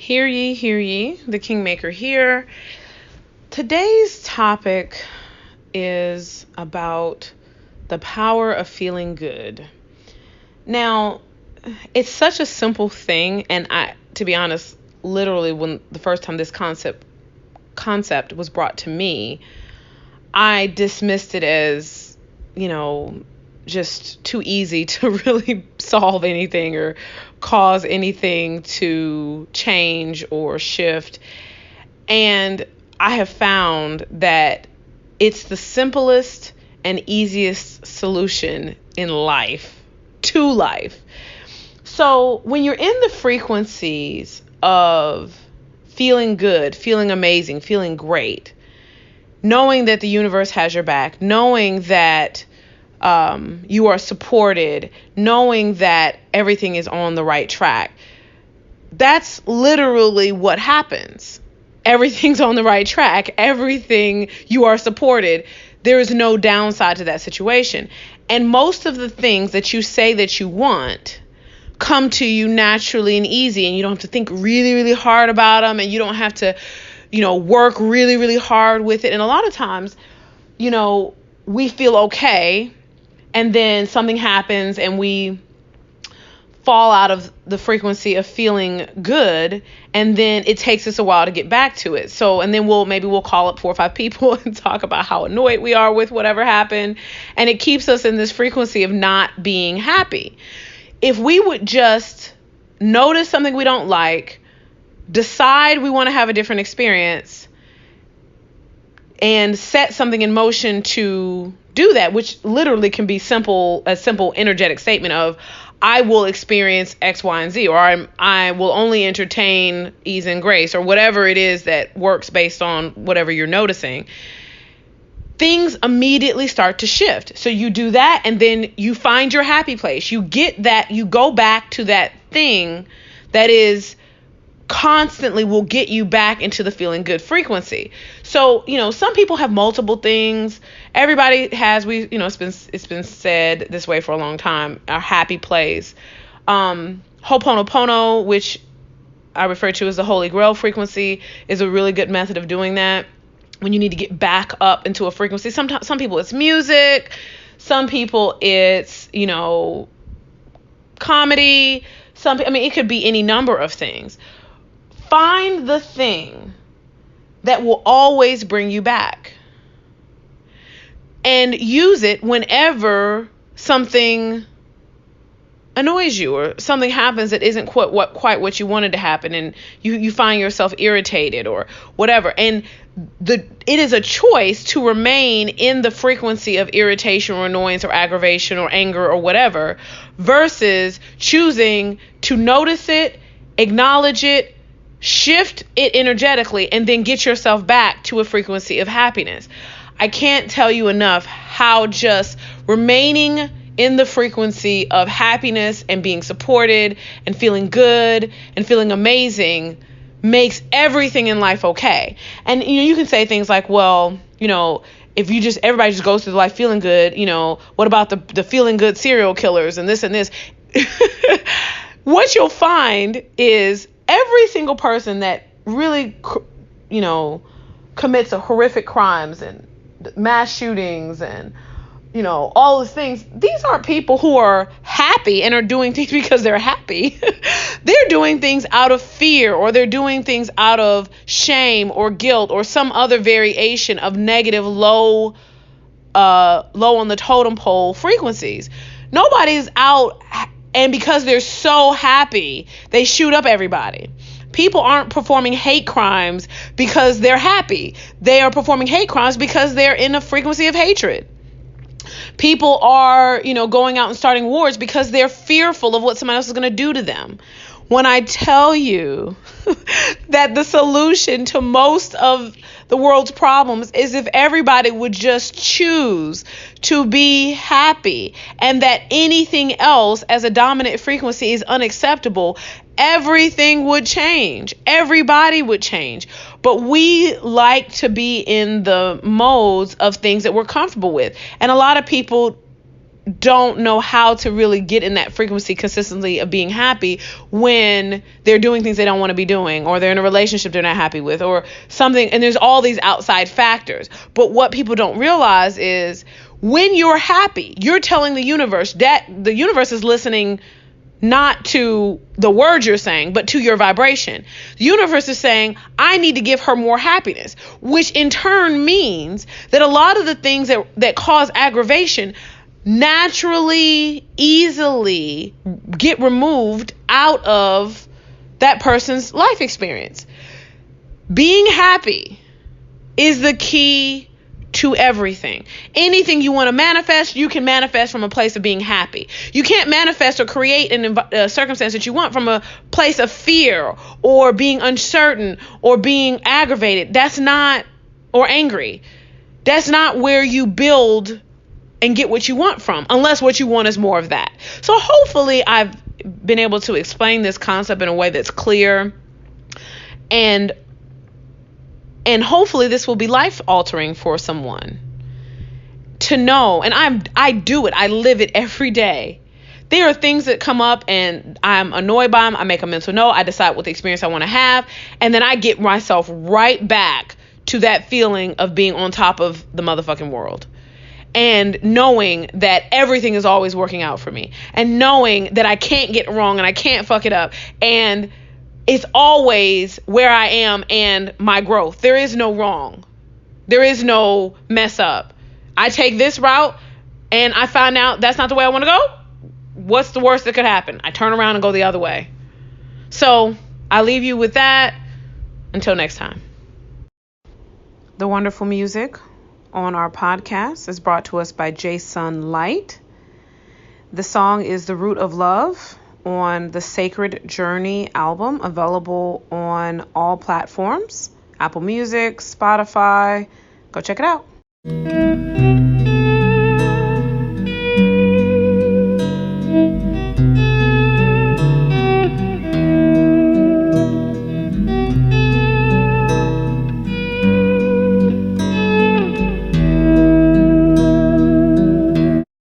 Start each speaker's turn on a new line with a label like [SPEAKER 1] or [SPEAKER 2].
[SPEAKER 1] Hear ye, the Kingmaker here. Today's topic is about the power of feeling good. Now, it's such a simple thing, and to be honest, literally when the first time this concept was brought to me, I dismissed it as, just too easy to really solve anything or cause anything to change or shift. And I have found that it's the simplest and easiest solution in life, to life. So when you're in the frequencies of feeling good, feeling amazing, feeling great, knowing that the universe has your back, knowing that you are supported, knowing that everything is on the right track, that's literally what happens. Everything's on the right track. Everything, you are supported. There is no downside to that situation. And most of the things that you say that you want come to you naturally and easy, and you don't have to think really, really hard about them, and you don't have to, work really, really hard with it. And a lot of times, we feel okay, and then something happens and we fall out of the frequency of feeling good, and then it takes us a while to get back to it. So, and then we'll call up 4 or 5 people and talk about how annoyed we are with whatever happened, and it keeps us in this frequency of not being happy. If we would just notice something we don't like, decide we want to have a different experience, and set something in motion to do that, which literally can be a simple energetic statement of, I will experience X, Y, and Z, or I will only entertain ease and grace, or whatever it is that works based on whatever you're noticing. Things immediately start to shift. So you do that, and then you find your happy place. You get that, you go back to that thing that is constantly will get you back into the feeling good frequency. So, some people have multiple things. Everybody has, it's been said this way for a long time, our happy place. Ho'oponopono, which I refer to as the Holy Grail frequency, is a really good method of doing that when you need to get back up into a frequency. Some people it's music, some people it's, comedy, it could be any number of things. Find the thing that will always bring you back and use it whenever something annoys you or something happens that isn't quite what you wanted to happen, and you find yourself irritated or whatever. And it is a choice to remain in the frequency of irritation or annoyance or aggravation or anger or whatever, versus choosing to notice it, acknowledge it, shift it energetically, and then get yourself back to a frequency of happiness. I can't tell you enough how just remaining in the frequency of happiness and being supported and feeling good and feeling amazing makes everything in life okay. And you can say things like, well, if everybody just goes through life feeling good, what about the feeling good serial killers and this and this? What you'll find is every single person that really, commits horrific crimes and mass shootings and, all these things, these aren't people who are happy and are doing things because they're happy. They're doing things out of fear, or they're doing things out of shame or guilt or some other variation of negative, low on the totem pole frequencies. Nobody's out, and because they're so happy, they shoot up everybody. People aren't performing hate crimes because they're happy. They are performing hate crimes because they're in a frequency of hatred. People are, going out and starting wars because they're fearful of what somebody else is going to do to them. When I tell you that the solution to most of the world's problems is if everybody would just choose to be happy, and that anything else as a dominant frequency is unacceptable, everything would change. Everybody would change. But we like to be in the modes of things that we're comfortable with. And a lot of people don't know how to really get in that frequency consistently of being happy when they're doing things they don't want to be doing, or they're in a relationship they're not happy with, or something. And there's all these outside factors. But what people don't realize is when you're happy, you're telling the universe that the universe is listening not to the words you're saying, but to your vibration. The universe is saying, I need to give her more happiness, which in turn means that a lot of the things that cause aggravation naturally, easily get removed out of that person's life experience. Being happy is the key to everything. Anything you want to manifest, you can manifest from a place of being happy. You can't manifest or create a circumstance that you want from a place of fear or being uncertain or being aggravated. Or angry. That's not where you build and get what you want from, unless what you want is more of that. So hopefully I've been able to explain this concept in a way that's clear, and hopefully this will be life altering for someone to know. And I do it. I live it every day. There are things that come up and I'm annoyed by them. I make a mental note. I decide what the experience I want to have. And then I get myself right back to that feeling of being on top of the motherfucking world. And knowing that everything is always working out for me. And knowing that I can't get wrong and I can't fuck it up. And it's always where I am and my growth. There is no wrong. There is no mess up. I take this route and I find out that's not the way I want to go. What's the worst that could happen? I turn around and go the other way. So I leave you with that. Until next time. The wonderful music on our podcast is brought to us by Jason Light. The song is The Root of Love on the Sacred Journey album, available on all platforms, Apple Music, Spotify. Go check it out.